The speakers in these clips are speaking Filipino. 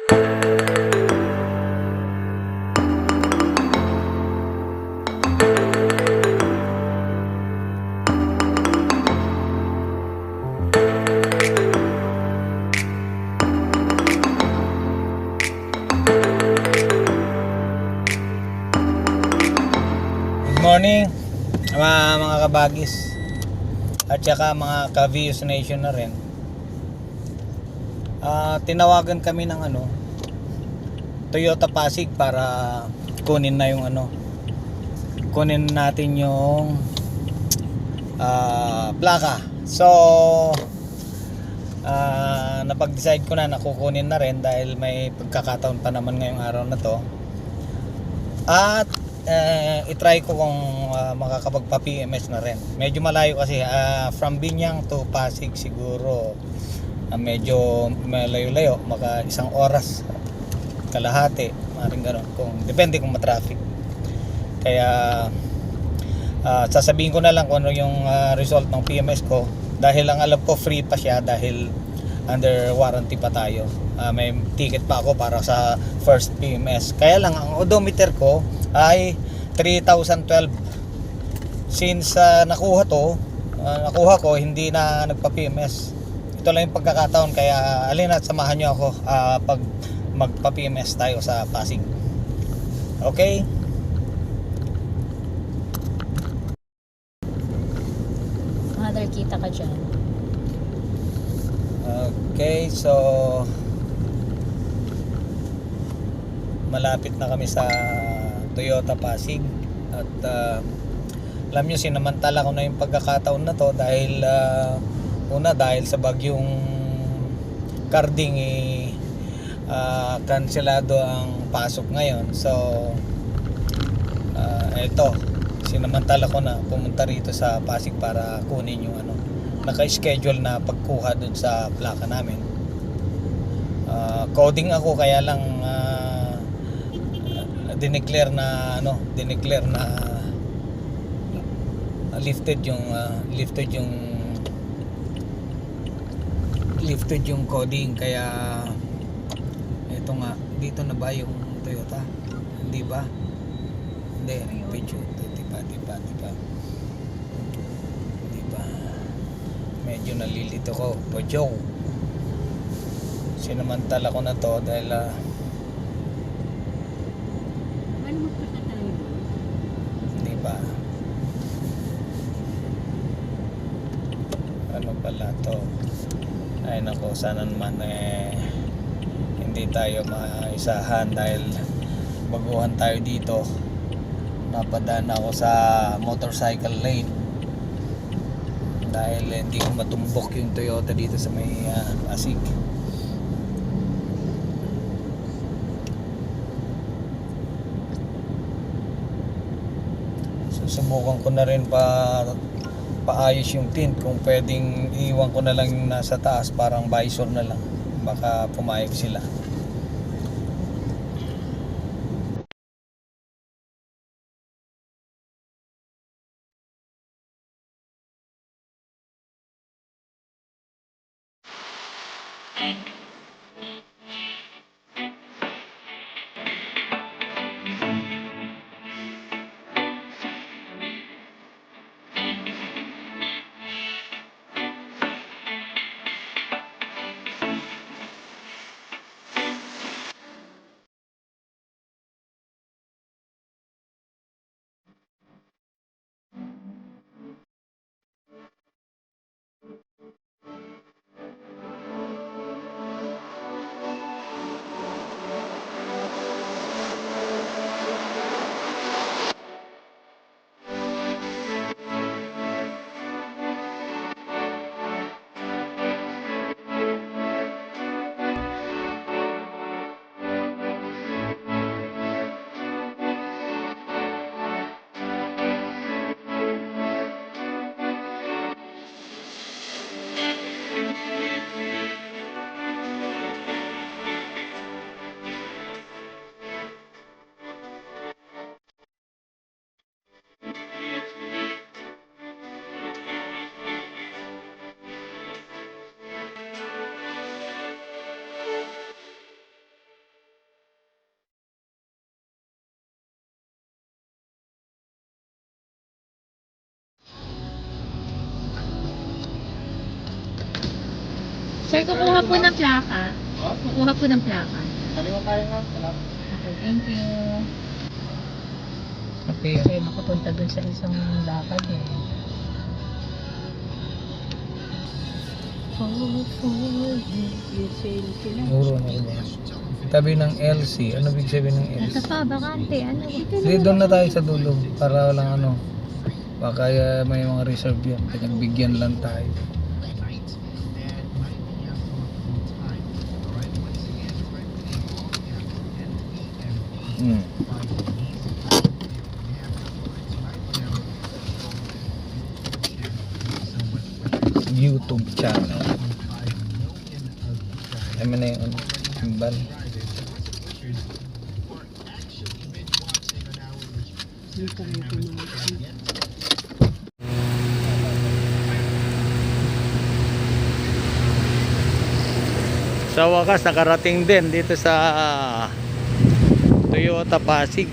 Morning mga kabagis at saka mga ka-Vius Nation na rin. Tinawagan kami ng Toyota Pasig para kunin na yung kunin natin yung plaka. So napag-decide ko na kukunin na rin dahil may pagkakataon pa naman ngayong araw na to. At itry ko kung makakapagpa-PMS na rin. Medyo malayo kasi from Binyang to Pasig siguro medyo malayo-layo, maka 1 oras kalahati, maring gano'n, kung depende kung ma-traffic. Kaya sasabihin ko na lang kung ano yung result ng PMS ko, dahil ang alam ko free pa siya dahil under warranty pa tayo. May ticket pa ako para sa first PMS. Kaya lang ang odometer ko ay 3012. Since nakuha ko, hindi na nagpa-PMS. Ito lang yung pagkakataon, kaya alin at samahan nyo ako pag magpa-PMS tayo sa Pasig. Okay? Mother, kita ka dyan. Okay, so malapit na kami sa Toyota Pasig at alam nyo, sinamantala ko na yung pagkakataon na to dahil dahil sa bagyong Karding kanselado ang pasok ngayon. So eto, sinamantala ko na pumunta rito sa Pasig para kunin yung naka-schedule na pagkuha dun sa plaka namin. Coding ako, kaya lang dineclare na lifted yung coding. Kaya ito nga, dito na ba yung Toyota? Hindi ba? Hindi, medyo di ba? Medyo nalilito ko. Pojong. Sinamantala ko na to dahil hindi ba? Ano pala to? Ay nako, sana naman hindi tayo maisahan dahil baguhan tayo dito. Napadaan ako sa motorcycle lane dahil hindi ko matumbok yung Toyota dito sa may Pasig. Susubukan ko na rin paayos yung tint, kung pwedeng iwan ko na lang yung nasa taas, parang visor na lang, baka pumayag sila. Sir, kukuha po ng plaka. Kukuha po ng plaka. Kaliwa tayo nga. Okay, thank you. Okay, kayo makapunta dun sa isang lakad eh. Muro na ba? Tabi ng LC. Ano big sabihin ng Nasa LC? pa, bakante. Ano? Hindi, doon na tayo sa dulo. Para walang ano. Baka may mga reserve yan. Pinagbigyan lang tayo. Hmm. YouTube channel. Ay mo na yung simbal. Sa wakas nakarating din dito sa Toyota Pasig.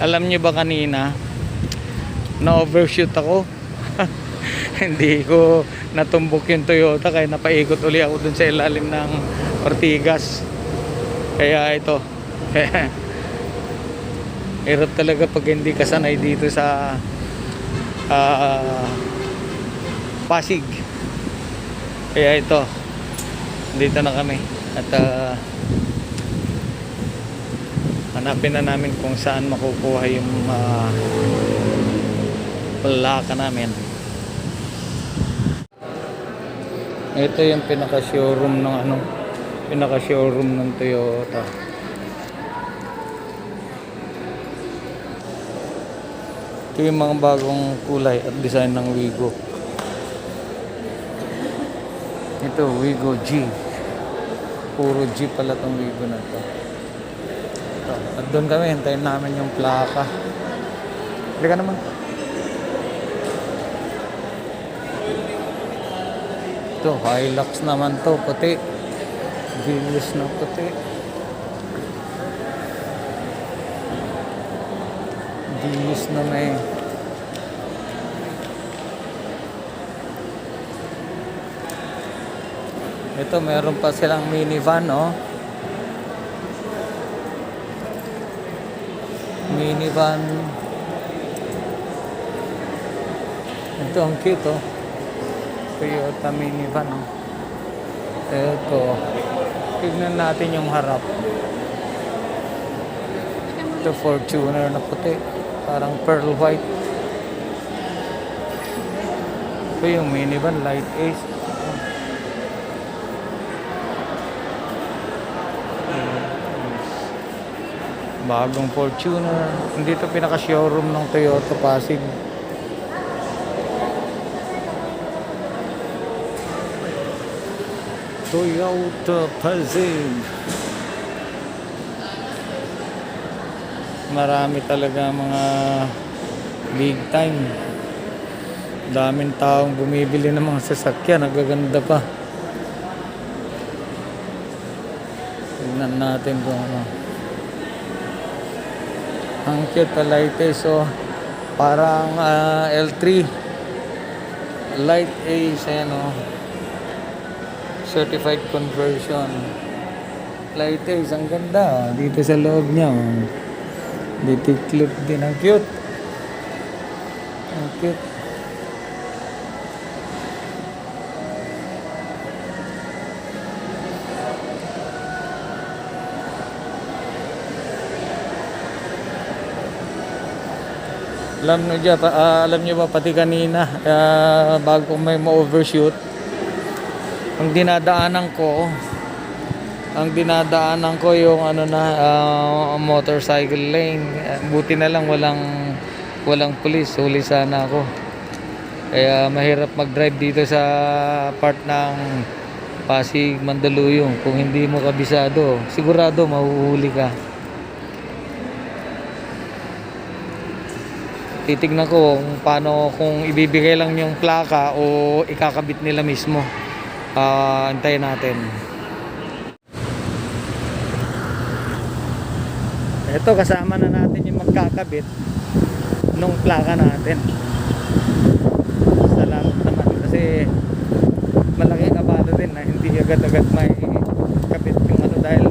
Alam niyo ba kanina na overshoot ako? Hindi ko natumbok yung Toyota kaya napaikot uli ako dun sa ilalim ng Ortigas. Kaya ito. Hirap talaga pag hindi ka sanay dito sa Pasig. Kaya ito. Dito na kami at hanapin na namin kung saan makukuha yung plaka namin. Ito yung pinaka-showroom ng pinaka-showroom ng Toyota. Ito yung mga bagong kulay at design ng Wigo. Ito, Wigo G. Puro G pala tong Wigo na to. At doon kami, hintayin namin yung plaka. Halika naman. Ito, Hilux naman to, puti. Venus na puti. Venus na may... Ito, meron pa silang minivan, oh. Minivan. Ito ang cute, oh. Toyota minivan, oh. Ito. Tignan natin yung harap. Ito Fortuner na puti. Parang pearl white. Ito yung minivan, light ace. Bagong Fortuner. Hindi ito pinaka-showroom ng Toyota Pasig. Toyota Pasig. Marami talaga mga big time. Daming taong bumibili ng mga sasakyan. Nagaganda pa. Tignan natin kung ano. Ang cute pala ito, so parang L3 light ace, ayan o, certified conversion light ace. Ang ganda dito sa loob niya, dito clip din. Ang cute, ang cute. Alam niyo ba pati kanina bago may ma-overshoot, ang dinadaanan ko yung motorcycle lane. Buti na lang walang pulis, huli sana ako. Kaya mahirap mag-drive dito sa part ng Pasig, Mandaluyong. Kung hindi mo kabisado, sigurado mahuhuli ka. Titignan ko kung ibibigay lang yung plaka o ikakabit nila mismo. Antayin natin. Ito, kasama na natin yung magkakabit nung plaka natin. Salamat naman kasi malaking abala din na hindi agad-agad may kabit yung ano dahil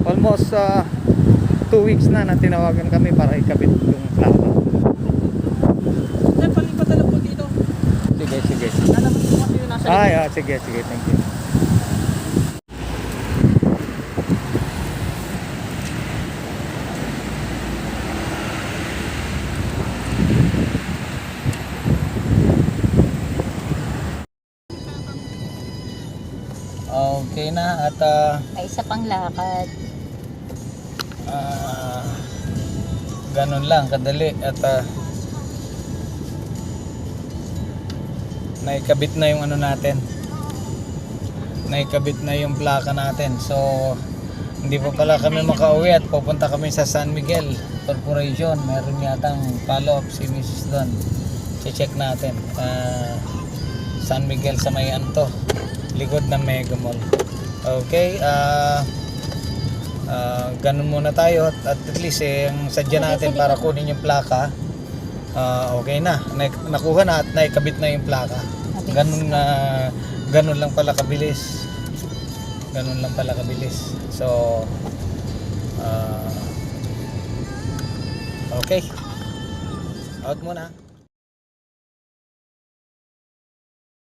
almost 2 weeks na tinawagan kami para ikabit yung plaka. Palipat na lang po dito. Sige. Lalabas po kasi yung nasa Sige, thank you. Okay na at May isa pang lakad. ganun lang kadali at naikabit na yung ano natin, naikabit na yung plaka natin, so hindi pa pala kami makauwi at pupunta kami sa San Miguel Corporation. Meron yatang follow up si Mrs. Don, check natin San Miguel sa may Anto, likod ng Mega Mall. Okay, ganun muna tayo at least ang sadya natin para kunin yung plaka okay na, nakuha na at naikabit na yung plaka. Ganun lang pala kabilis, so okay, out muna.